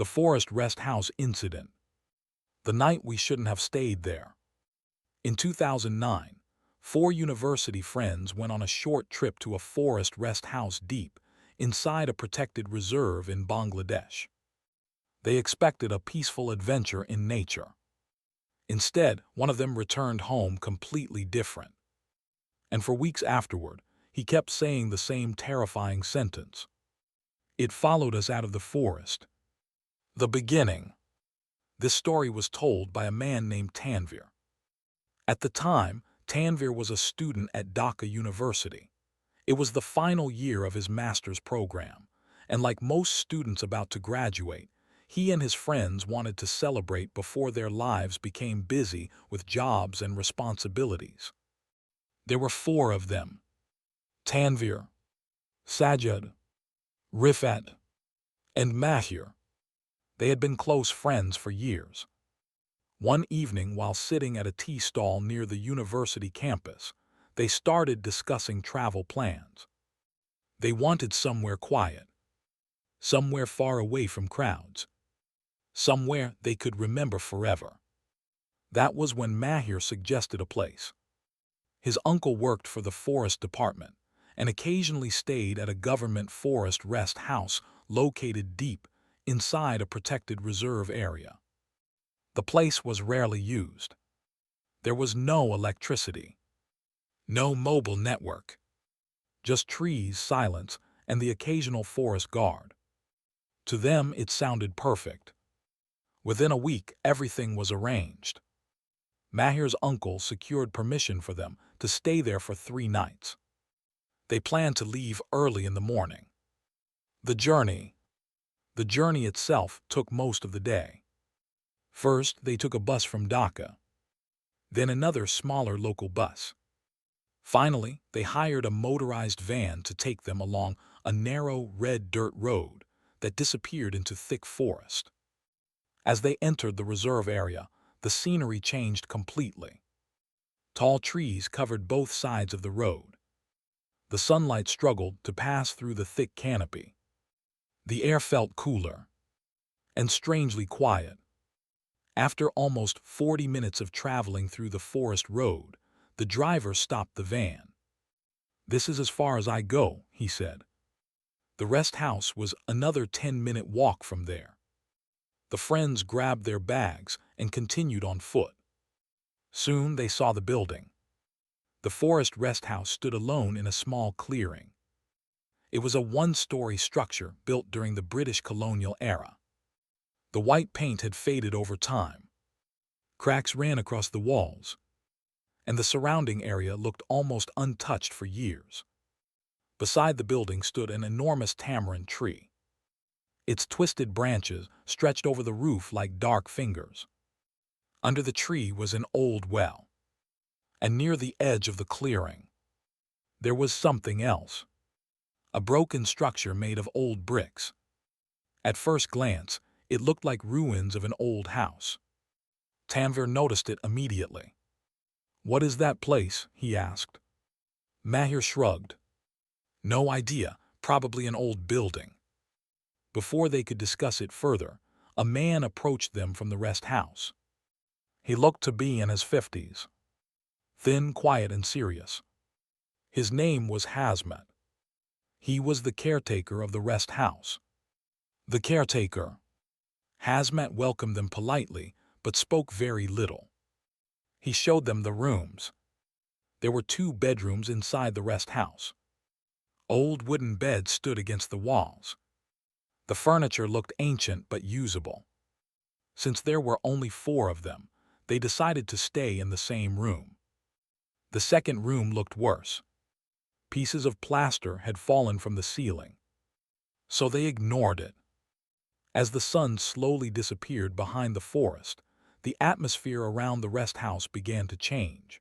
The Forest Rest House Incident. The night we shouldn't have stayed there. In 2009, four university friends went on a short trip to a forest rest house deep inside a protected reserve in Bangladesh. They expected a peaceful adventure in nature. Instead, one of them returned home completely different. And for weeks afterward, he kept saying the same terrifying sentence. It followed us out of the forest. The beginning. This story was told by a man named Tanvir. At the time, Tanvir was a student at Dhaka University. It was the final year of his master's program, and like most students about to graduate, he and his friends wanted to celebrate before their lives became busy with jobs and responsibilities. There were four of them: Tanvir, Sajid, Rifat, and Mahir. They had been close friends for years. One evening, while sitting at a tea stall near the university campus, they started discussing travel plans. They wanted somewhere quiet, somewhere far away from crowds, somewhere they could remember forever. That was when Mahir suggested a place. His uncle worked for the forest department and occasionally stayed at a government forest rest house located deep inside a protected reserve area. The place was rarely used. There was no electricity, no mobile network, just trees, silence, and the occasional forest guard. To them, it sounded perfect. Within a week, everything was arranged. Mahir's uncle secured permission for them to stay there for 3 nights. They planned to leave early in the morning. The journey itself took most of the day. First, they took a bus from Dhaka, then another smaller local bus. Finally, they hired a motorized van to take them along a narrow red dirt road that disappeared into thick forest. As they entered the reserve area, the scenery changed completely. Tall trees covered both sides of the road. The sunlight struggled to pass through the thick canopy. The air felt cooler and strangely quiet. After almost 40 minutes of traveling through the forest road, the driver stopped the van. "This is as far as I go," he said. The rest house was another 10-minute walk from there. The friends grabbed their bags and continued on foot. Soon they saw the building. The forest rest house stood alone in a small clearing. It was a one-story structure built during the British colonial era. The white paint had faded over time. Cracks ran across the walls, and the surrounding area looked almost untouched for years. Beside the building stood an enormous tamarind tree. Its twisted branches stretched over the roof like dark fingers. Under the tree was an old well, and near the edge of the clearing, there was something else. A broken structure made of old bricks. At first glance, it looked like ruins of an old house. Tanvir noticed it immediately. "What is that place?" he asked. Mahir shrugged. "No idea, probably an old building." Before they could discuss it further, a man approached them from the rest house. He looked to be in his 50s. Thin, quiet, and serious. His name was Hazmat. He was the caretaker of the rest house. The caretaker. Hazmat welcomed them politely, but spoke very little. He showed them the rooms. There were 2 bedrooms inside the rest house. Old wooden beds stood against the walls. The furniture looked ancient but usable. Since there were only 4 of them, they decided to stay in the same room. The second room looked worse. Pieces of plaster had fallen from the ceiling. So they ignored it. As the sun slowly disappeared behind the forest, the atmosphere around the rest house began to change.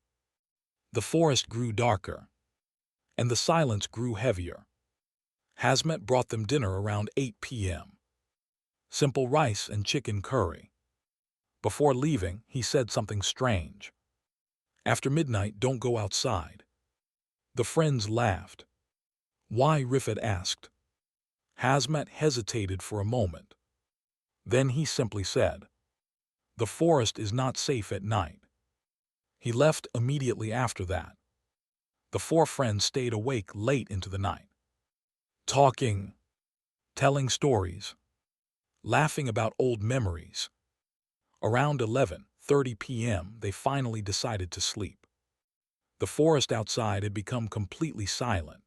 The forest grew darker, and the silence grew heavier. Hazmat brought them dinner around 8 p.m. Simple rice and chicken curry. Before leaving, he said something strange. "After midnight, don't go outside." The friends laughed. "Why?" Rifat asked. Hazmat hesitated for a moment. Then he simply said, "The forest is not safe at night." He left immediately after that. The four friends stayed awake late into the night, talking, telling stories, laughing about old memories. Around 11:30 p.m., they finally decided to sleep. The forest outside had become completely silent.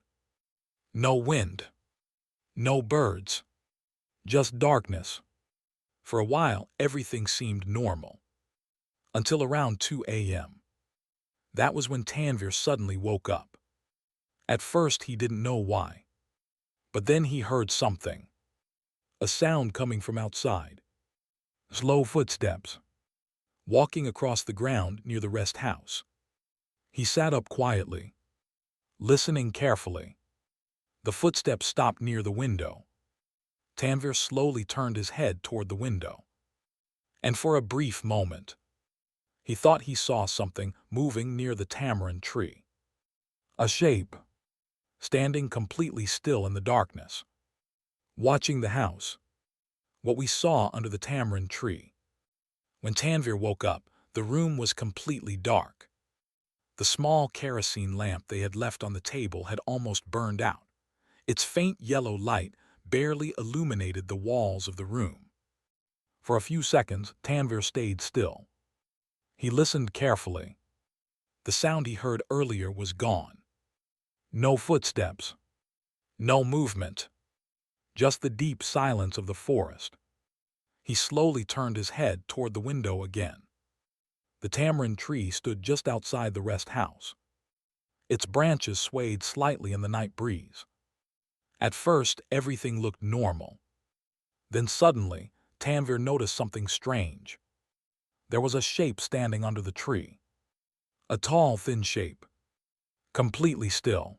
No wind, no birds, just darkness. For a while, everything seemed normal. Until around 2 a.m. That was when Tanvir suddenly woke up. At first, he didn't know why. But then he heard something. A sound coming from outside. Slow footsteps. Walking across the ground near the rest house. He sat up quietly, listening carefully. The footsteps stopped near the window. Tanvir slowly turned his head toward the window. And for a brief moment, he thought he saw something moving near the tamarind tree. A shape, standing completely still in the darkness, watching the house. What we saw under the tamarind tree. When Tanvir woke up, the room was completely dark. The small kerosene lamp they had left on the table had almost burned out. Its faint yellow light barely illuminated the walls of the room. For a few seconds, Tanvir stayed still. He listened carefully. The sound he heard earlier was gone. No footsteps. No movement. Just the deep silence of the forest. He slowly turned his head toward the window again. The tamarind tree stood just outside the rest house. Its branches swayed slightly in the night breeze. At first, everything looked normal. Then suddenly, Tanvir noticed something strange. There was a shape standing under the tree. A tall, thin shape. Completely still.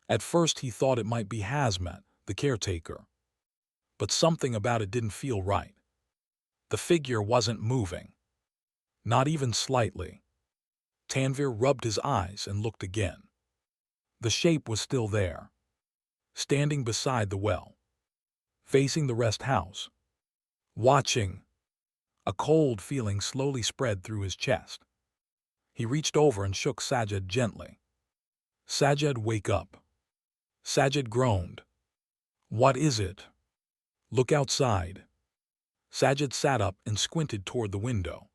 At first he thought it might be Hazmat, the caretaker. But something about it didn't feel right. The figure wasn't moving. Not even slightly. Tanvir rubbed his eyes and looked again. The shape was still there. Standing beside the well. Facing the rest house. Watching. A cold feeling slowly spread through his chest. He reached over and shook Sajid gently. "Sajid, wake up." Sajid groaned. "What is it?" "Look outside." Sajid sat up and squinted toward the window.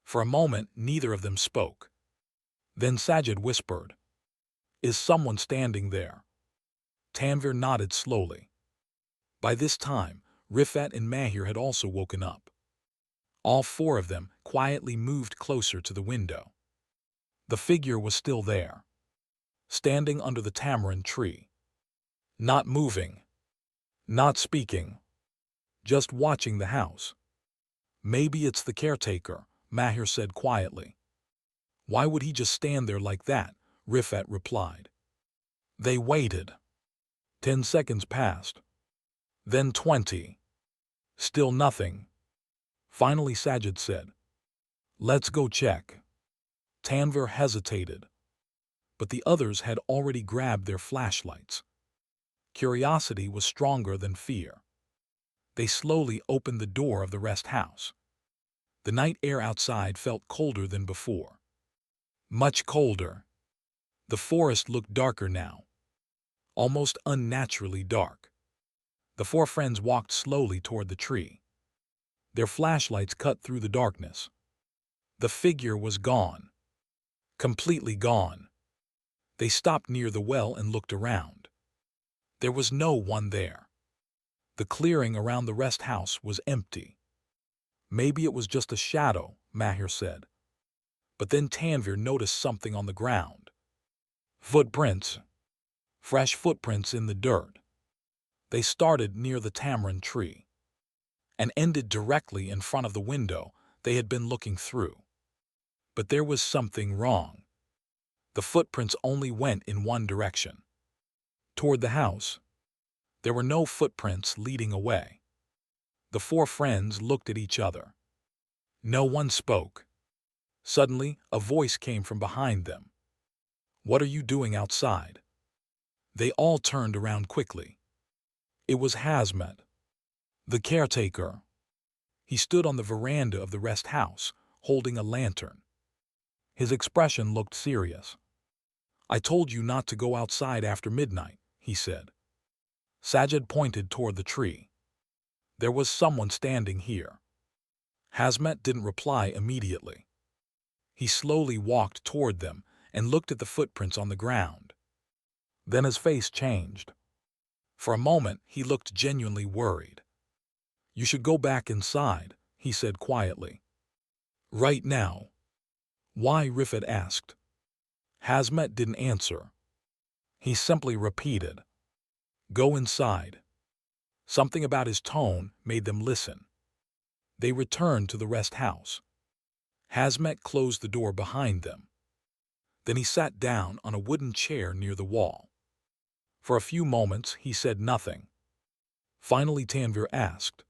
For a moment, neither of them spoke. Then Sajid whispered, "Is someone standing there?" Tanvir nodded slowly. By this time, Rifat and Mahir had also woken up. All four of them quietly moved closer to the window. The figure was still there, standing under the tamarind tree. Not moving, not speaking, just watching the house. "Maybe it's the caretaker," Mahir said quietly. "Why would he just stand there like that?" Rifat replied. They waited. 10 seconds passed. Then 20. Still nothing. Finally Sajid said, "Let's go check." Tanvir hesitated. But the others had already grabbed their flashlights. Curiosity was stronger than fear. They slowly opened the door of the rest house. The night air outside felt colder than before. Much colder. The forest looked darker now. Almost unnaturally dark. The four friends walked slowly toward the tree. Their flashlights cut through the darkness. The figure was gone. Completely gone. They stopped near the well and looked around. There was no one there. The clearing around the rest house was empty. "Maybe it was just a shadow," Mahir said. But then Tanvir noticed something on the ground. Footprints. Fresh footprints in the dirt. They started near the tamarind tree and ended directly in front of the window they had been looking through. But there was something wrong. The footprints only went in one direction. Toward the house. There were no footprints leading away. The four friends looked at each other. No one spoke. Suddenly, a voice came from behind them. "What are you doing outside?" They all turned around quickly. It was Hazmat, the caretaker. He stood on the veranda of the rest house, holding a lantern. His expression looked serious. "I told you not to go outside after midnight," he said. Sajid pointed toward the tree. "There was someone standing here." Hazmat didn't reply immediately. He slowly walked toward them and looked at the footprints on the ground. Then his face changed. For a moment, he looked genuinely worried. "You should go back inside," he said quietly. "Right now." "Why?" Rifat asked. Hazmat didn't answer. He simply repeated, "Go inside." Something about his tone made them listen. They returned to the rest house. Hazmat closed the door behind them. Then he sat down on a wooden chair near the wall. For a few moments, he said nothing. Finally, Tanvir asked,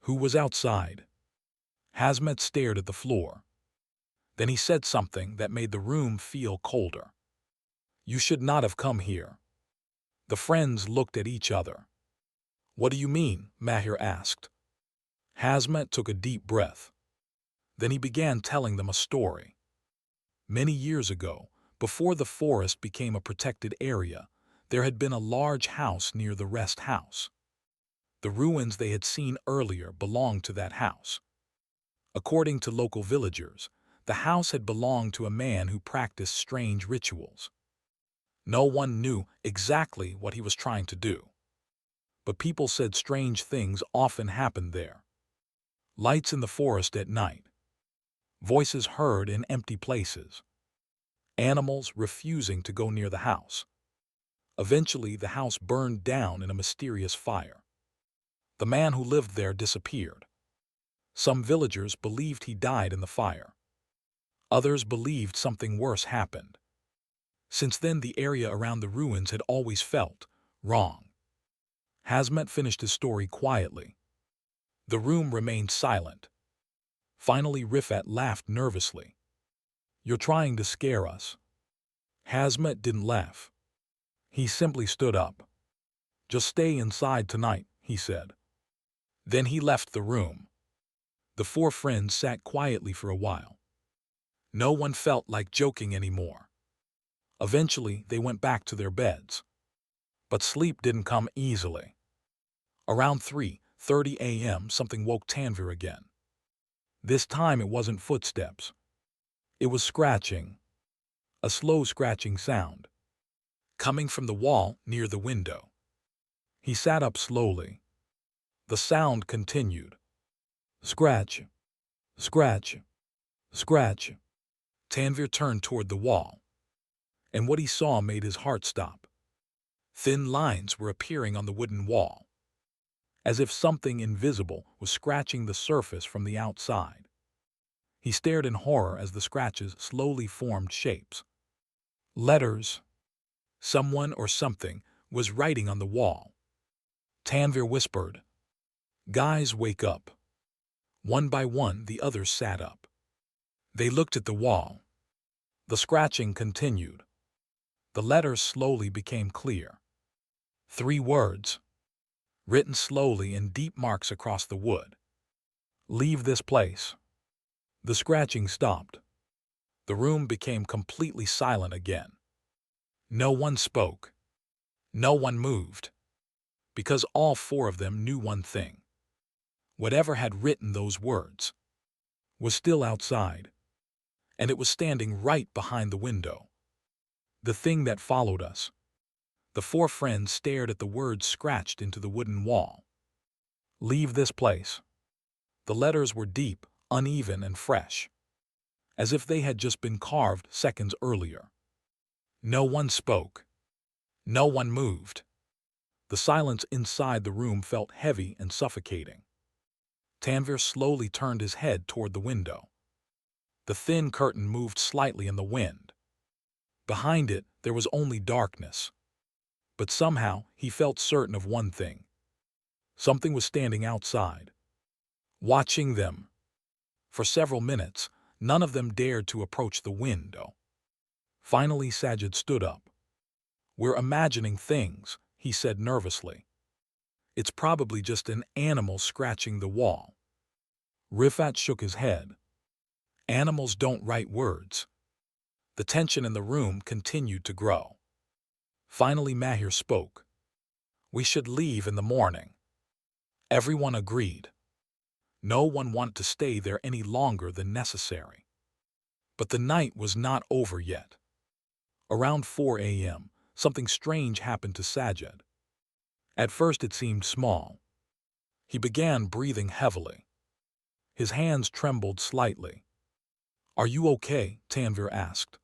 "Who was outside?" Hazmat stared at the floor. Then he said something that made the room feel colder. "You should not have come here." The friends looked at each other. "What do you mean?" Mahir asked. Hazmat took a deep breath. Then he began telling them a story. Many years ago, before the forest became a protected area, there had been a large house near the rest house. The ruins they had seen earlier belonged to that house. According to local villagers, the house had belonged to a man who practiced strange rituals. No one knew exactly what he was trying to do. But people said strange things often happened there. Lights in the forest at night. Voices heard in empty places. Animals refusing to go near the house. Eventually, the house burned down in a mysterious fire. The man who lived there disappeared. Some villagers believed he died in the fire. Others believed something worse happened. Since then, the area around the ruins had always felt wrong. Hazmat finished his story quietly. The room remained silent. Finally, Rifat laughed nervously. "You're trying to scare us." Hazmat didn't laugh. He simply stood up. "Just stay inside tonight," he said. Then he left the room. The four friends sat quietly for a while. No one felt like joking anymore. Eventually, they went back to their beds. But sleep didn't come easily. Around 3:30 a.m., something woke Tanvir again. This time it wasn't footsteps. It was scratching. A slow scratching sound. Coming from the wall near the window. He sat up slowly. The sound continued. Scratch. Scratch. Scratch. Tanvir turned toward the wall. And what he saw made his heart stop. Thin lines were appearing on the wooden wall, as if something invisible was scratching the surface from the outside. He stared in horror as the scratches slowly formed shapes. Letters. Someone or something was writing on the wall. Tanvir whispered, "Guys, wake up." One by one, the others sat up. They looked at the wall. The scratching continued. The letters slowly became clear. 3 words, written slowly in deep marks across the wood. "Leave this place." The scratching stopped. The room became completely silent again. No one spoke. No one moved. Because all 4 of them knew one thing. Whatever had written those words was still outside, and it was standing right behind the window. The thing that followed us. The 4 friends stared at the words scratched into the wooden wall. "Leave this place." The letters were deep, uneven, and fresh, as if they had just been carved seconds earlier. No one spoke. No one moved. The silence inside the room felt heavy and suffocating. Tanvir slowly turned his head toward the window. The thin curtain moved slightly in the wind. Behind it, there was only darkness. But somehow, he felt certain of one thing. Something was standing outside, watching them. For several minutes, none of them dared to approach the window. Finally, Sajid stood up. "We're imagining things," he said nervously. "It's probably just an animal scratching the wall." Rifat shook his head. Animals don't write words. The tension in the room continued to grow. Finally, Mahir spoke. We should leave in the morning. Everyone agreed. No one wanted to stay there any longer than necessary. But the night was not over yet. Around 4 a.m., something strange happened to Sajid. At first it seemed small. He began breathing heavily. His hands trembled slightly. Are you okay? Tanvir asked.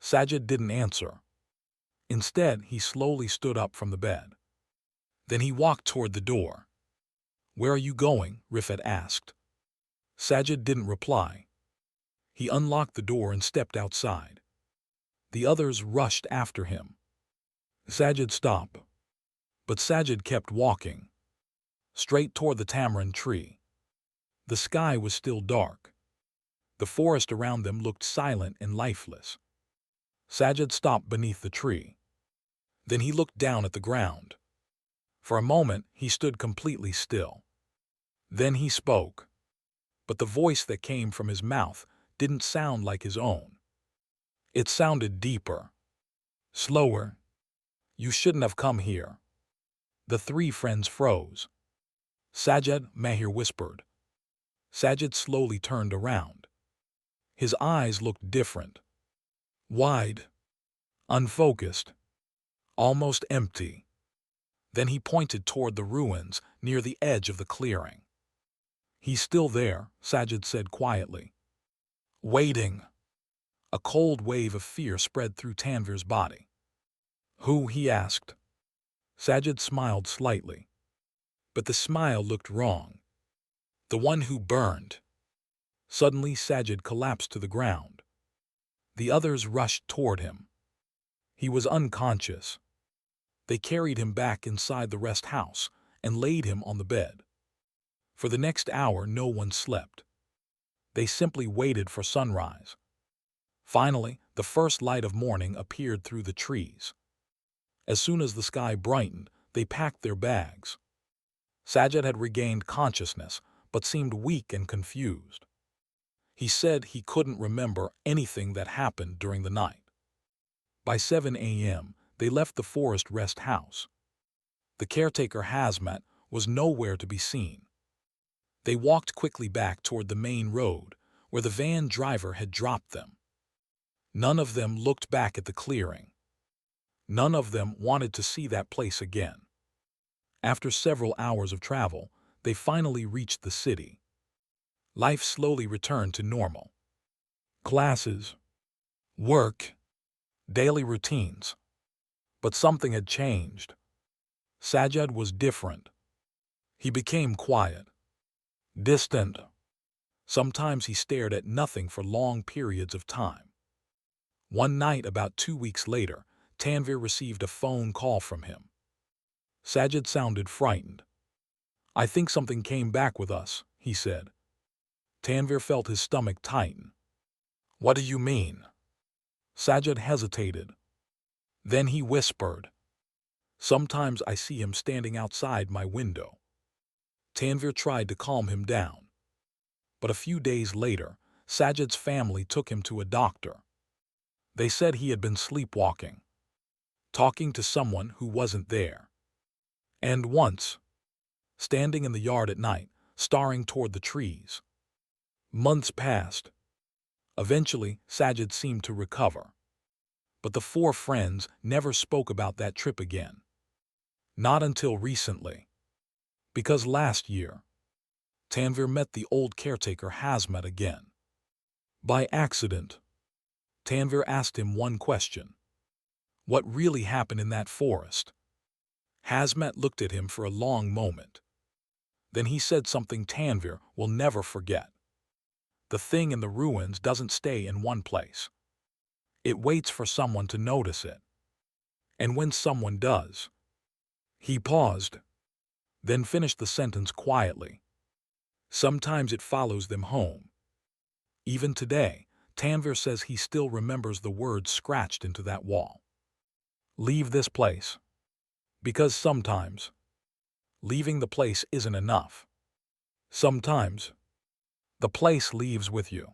Sajid didn't answer. Instead, he slowly stood up from the bed. Then he walked toward the door. Where are you going? Rifat asked. Sajid didn't reply. He unlocked the door and stepped outside. The others rushed after him. Sajid stopped. But Sajid kept walking, straight toward the tamarind tree. The sky was still dark. The forest around them looked silent and lifeless. Sajid stopped beneath the tree. Then he looked down at the ground. For a moment, he stood completely still. Then he spoke. But the voice that came from his mouth didn't sound like his own. It sounded deeper, slower. You shouldn't have come here. The three friends froze. Sajid, Mahir whispered. Sajid slowly turned around. His eyes looked different. Wide, unfocused, almost empty. Then he pointed toward the ruins near the edge of the clearing. He's still there, Sajid said quietly. Waiting. A cold wave of fear spread through Tanvir's body. Who? He asked. Sajid smiled slightly. But the smile looked wrong. The one who burned. Suddenly Sajid collapsed to the ground. The others rushed toward him. He was unconscious. They carried him back inside the rest house and laid him on the bed. For the next hour no one slept. They simply waited for sunrise. Finally, the first light of morning appeared through the trees. As soon as the sky brightened, they packed their bags. Sajid had regained consciousness, but seemed weak and confused. He said he couldn't remember anything that happened during the night. By 7 a.m., they left the forest rest house. The caretaker Hazmat was nowhere to be seen. They walked quickly back toward the main road, where the van driver had dropped them. None of them looked back at the clearing. None of them wanted to see that place again. After several hours of travel, they finally reached the city. Life slowly returned to normal. Classes, work, daily routines. But something had changed. Sajid was different. He became quiet, distant. Sometimes he stared at nothing for long periods of time. One night, about 2 weeks later, Tanvir received a phone call from him. Sajid sounded frightened. I think something came back with us, he said. Tanvir felt his stomach tighten. What do you mean? Sajid hesitated. Then he whispered. Sometimes I see him standing outside my window. Tanvir tried to calm him down. But a few days later, Sajid's family took him to a doctor. They said he had been sleepwalking, talking to someone who wasn't there. And once, standing in the yard at night, staring toward the trees. Months passed. Eventually, Sajid seemed to recover. But the four friends never spoke about that trip again. Not until recently. Because last year, Tanvir met the old caretaker Hazmat again. By accident, Tanvir asked him one question. What really happened in that forest? Hazmat looked at him for a long moment. Then he said something Tanvir will never forget. The thing in the ruins doesn't stay in one place. It waits for someone to notice it. And when someone does, he paused, then finished the sentence quietly. Sometimes it follows them home. Even today, Tanvir says he still remembers the words scratched into that wall. Leave this place. Because sometimes, leaving the place isn't enough. Sometimes, The place leaves with you.